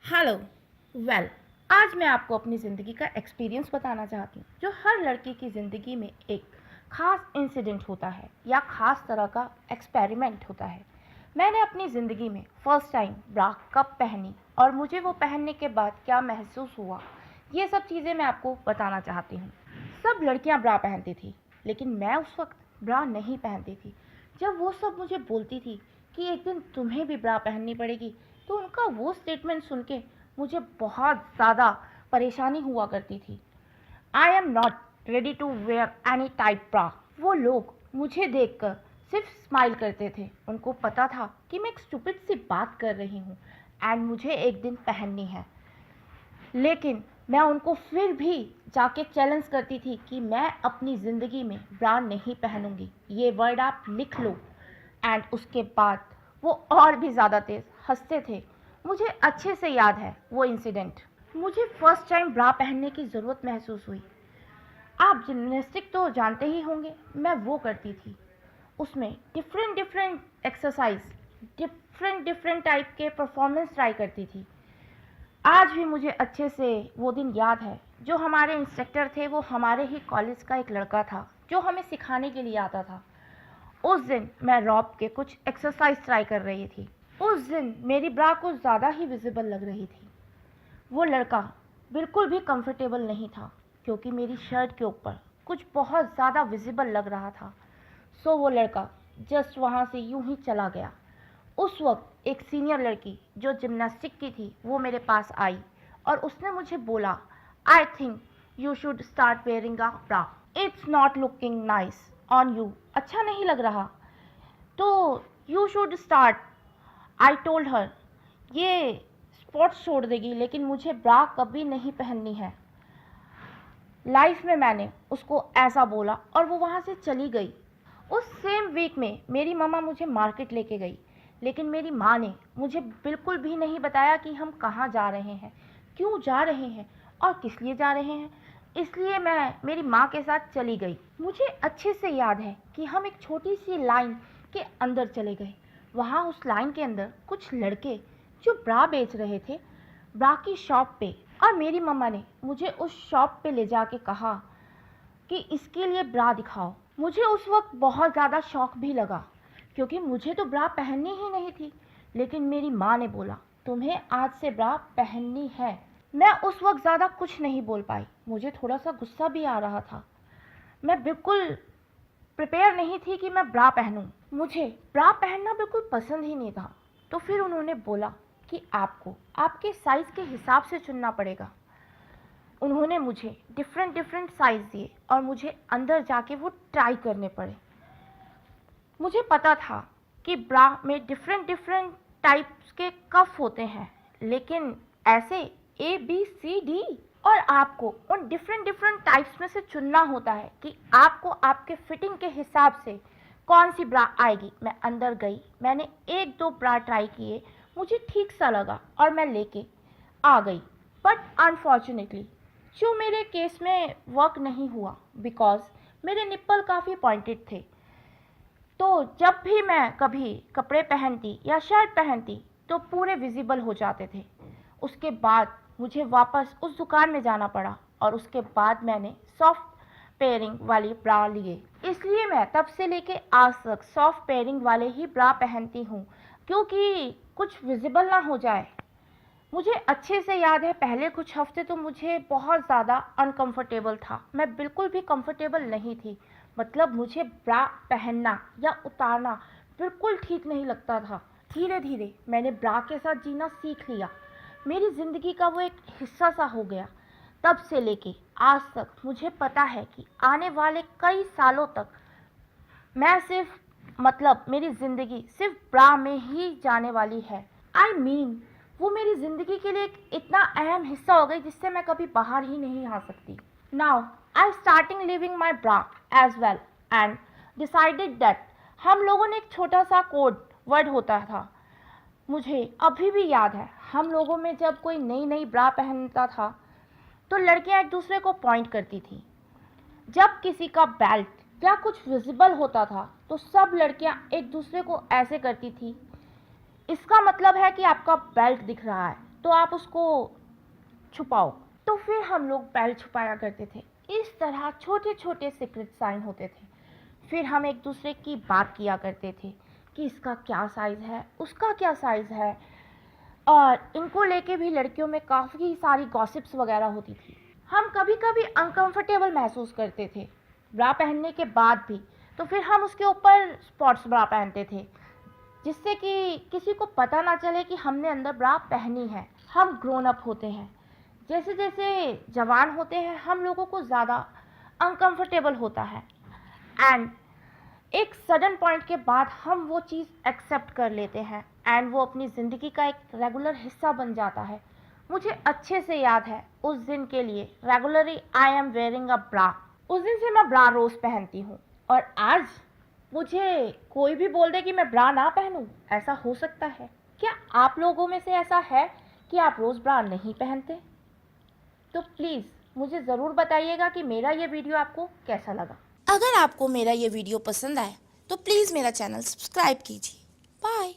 Hello. Well, आज मैं आपको अपनी ज़िंदगी का एक्सपीरियंस बताना चाहती हूँ जो हर लड़की की ज़िंदगी में एक ख़ास इंसिडेंट होता है या ख़ास तरह का एक्सपेरिमेंट होता है। मैंने अपनी ज़िंदगी में फ़र्स्ट टाइम ब्रा कब पहनी और मुझे वो पहनने के बाद क्या महसूस हुआ, ये सब चीज़ें मैं आपको बताना चाहती हूँ। सब लड़कियाँ ब्रा पहनती थी, लेकिन मैं उस वक्त ब्रा नहीं पहनती थी। जब वो सब मुझे बोलती थी कि एक दिन तुम्हें भी ब्रा पहननी पड़ेगी, तो उनका वो स्टेटमेंट सुन के मुझे बहुत ज़्यादा परेशानी हुआ करती थी। I am not ready to wear any type bra. वो लोग मुझे देखकर सिर्फ स्माइल करते थे। उनको पता था कि मैं एक स्टूपिड सी बात कर रही हूँ एंड मुझे एक दिन पहननी है। लेकिन मैं उनको फिर भी जाके चैलेंज करती थी कि मैं अपनी ज़िंदगी में ब्रा नहीं पहनूंगी, ये वर्ड आप लिख लो। एंड उसके बाद वो और भी ज़्यादा तेज़ हंसते थे। मुझे अच्छे से याद है वो इंसिडेंट। मुझे फर्स्ट टाइम ब्रा पहनने की ज़रूरत महसूस हुई। आप जिम्नास्टिक तो जानते ही होंगे, मैं वो करती थी। उसमें different different exercise, different different type के परफॉर्मेंस ट्राई करती थी। आज भी मुझे अच्छे से वो दिन याद है। जो हमारे इंस्ट्रक्टर थे वो हमारे ही कॉलेज का एक लड़का था जो हमें सिखाने के लिए आता था। उस दिन मैं रॉप के कुछ एक्सरसाइज ट्राई कर रही थी। उस दिन मेरी ब्रा कुछ ज़्यादा ही विजिबल लग रही थी। वो लड़का बिल्कुल भी कंफर्टेबल नहीं था क्योंकि मेरी शर्ट के ऊपर कुछ बहुत ज़्यादा विजिबल लग रहा था। सो वो लड़का जस्ट वहाँ से यूं ही चला गया। उस वक्त एक सीनियर लड़की जो जिम्नास्टिक की थी वो मेरे पास आई और उसने मुझे बोला, I think you should start wearing a bra, it's not looking nice on you, अच्छा नहीं लग रहा, तो you should start. I told her ये स्पोर्ट्स छोड़ देगी लेकिन मुझे ब्रा कभी नहीं पहननी है। लाइफ में मैंने उसको ऐसा बोला और वो वहाँ से चली गई। उस सेम वीक में मेरी मम्मा मुझे मार्केट लेके गई, लेकिन मेरी माँ ने मुझे बिल्कुल भी नहीं बताया कि हम कहाँ जा रहे हैं, क्यों जा रहे हैं और किस लिए जा रहे हैं। इसलिए मैं मेरी माँ के साथ चली गई। मुझे अच्छे से याद है कि हम एक छोटी सी लाइन के अंदर चले गए। वहाँ उस लाइन के अंदर कुछ लड़के जो ब्रा बेच रहे थे, ब्रा की शॉप पे, और मेरी मम्मा ने मुझे उस शॉप पे ले जाके कहा कि इसके लिए ब्रा दिखाओ। मुझे उस वक्त बहुत ज़्यादा शौक भी लगा क्योंकि मुझे तो ब्रा पहननी ही नहीं थी, लेकिन मेरी माँ ने बोला तुम्हें आज से ब्रा पहननी है। मैं उस वक्त ज़्यादा कुछ नहीं बोल पाई। मुझे थोड़ा सा गुस्सा भी आ रहा था। मैं बिल्कुल प्रिपेयर नहीं थी कि मैं ब्रा पहनूं। मुझे ब्रा पहनना बिल्कुल पसंद ही नहीं था। तो फिर उन्होंने बोला कि आपको आपके साइज़ के हिसाब से चुनना पड़ेगा। उन्होंने मुझे डिफरेंट डिफरेंट साइज़ दिए और मुझे अंदर जाके वो ट्राई करने पड़े। मुझे पता था कि ब्रा में डिफरेंट डिफरेंट टाइप्स के कफ होते हैं, लेकिन ऐसे ए बी सी डी, और आपको उन डिफरेंट डिफरेंट टाइप्स में से चुनना होता है कि आपको आपके फिटिंग के हिसाब से कौन सी ब्रा आएगी। मैं अंदर गई, मैंने एक दो ब्रा ट्राई किए, मुझे ठीक सा लगा और मैं लेके आ गई। बट अनफॉर्चुनेटली जो मेरे केस में वर्क नहीं हुआ बिकॉज मेरे निप्पल काफ़ी पॉइंटेड थे। तो जब भी मैं कभी कपड़े पहनती या शर्ट पहनती तो पूरे विजिबल हो जाते थे। उसके बाद मुझे वापस उस दुकान में जाना पड़ा और उसके बाद मैंने सॉफ्ट पेयरिंग वाली ब्रा लिए। इसलिए मैं तब से लेके आज तक सॉफ्ट पेयरिंग वाले ही ब्रा पहनती हूँ क्योंकि कुछ विजिबल ना हो जाए। मुझे अच्छे से याद है पहले कुछ हफ्ते तो मुझे बहुत ज़्यादा अनकंफर्टेबल था। मैं बिल्कुल भी कंफर्टेबल नहीं थी। मतलब मुझे ब्रा पहनना या उतारना बिल्कुल ठीक नहीं लगता था। धीरे धीरे मैंने ब्रा के साथ जीना सीख लिया। मेरी ज़िंदगी का वो एक हिस्सा सा हो गया। तब से लेके आज तक मुझे पता है कि आने वाले कई सालों तक मैं सिर्फ, मतलब मेरी ज़िंदगी सिर्फ ब्रा में ही जाने वाली है। आई मीन वो मेरी ज़िंदगी के लिए एक इतना अहम हिस्सा हो गई जिससे मैं कभी बाहर ही नहीं आ सकती। Now I starting living my bra as well and decided that, हम लोगों ने एक छोटा सा कोड वर्ड होता था, मुझे अभी भी याद है। हम लोगों में जब कोई नई नई ब्रा पहनता था तो लड़कियां एक दूसरे को पॉइंट करती थी। जब किसी का बेल्ट या कुछ विजिबल होता था तो सब लड़कियां एक दूसरे को ऐसे करती थी, इसका मतलब है कि आपका बेल्ट दिख रहा है। तो आप उसको छुपाओ। तो फिर हम लोग बेल्ट छुपाया करते थे। इस तरह छोटे छोटे सीक्रेट साइन होते थे। फिर हम एक दूसरे की बात किया करते थे कि इसका क्या साइज़ है, उसका क्या साइज़ है, और इनको लेके भी लड़कियों में काफ़ी सारी गॉसिप्स वगैरह होती थी। हम कभी कभी अनकंफर्टेबल महसूस करते थे ब्रा पहनने के बाद भी, तो फिर हम उसके ऊपर स्पॉट्स ब्रा पहनते थे, जिससे कि किसी को पता ना चले कि हमने अंदर ब्रा पहनी है। हम ग्रोन अप होते हैं, जैसे जैसे जवान होते हैं हम लोगों को ज़्यादा अनकंफर्टेबल होता है, एंड एक सडन पॉइंट के बाद हम वो चीज़ एक्सेप्ट कर लेते हैं एंड वो अपनी ज़िंदगी का एक रेगुलर हिस्सा बन जाता है। मुझे अच्छे से याद है उस दिन के लिए regularly I am wearing a bra. उस दिन से मैं ब्रा रोज़ पहनती हूँ, और आज मुझे कोई भी बोल दे कि मैं ब्रा ना पहनूं, ऐसा हो सकता है? क्या आप लोगों में से ऐसा है कि आप रोज़ ब्रा नहीं पहनते? तो प्लीज़ मुझे ज़रूर बताइएगा कि मेरा ये वीडियो आपको कैसा लगा। अगर आपको मेरा ये वीडियो पसंद आया तो प्लीज़ मेरा चैनल सब्सक्राइब कीजिए। बाय।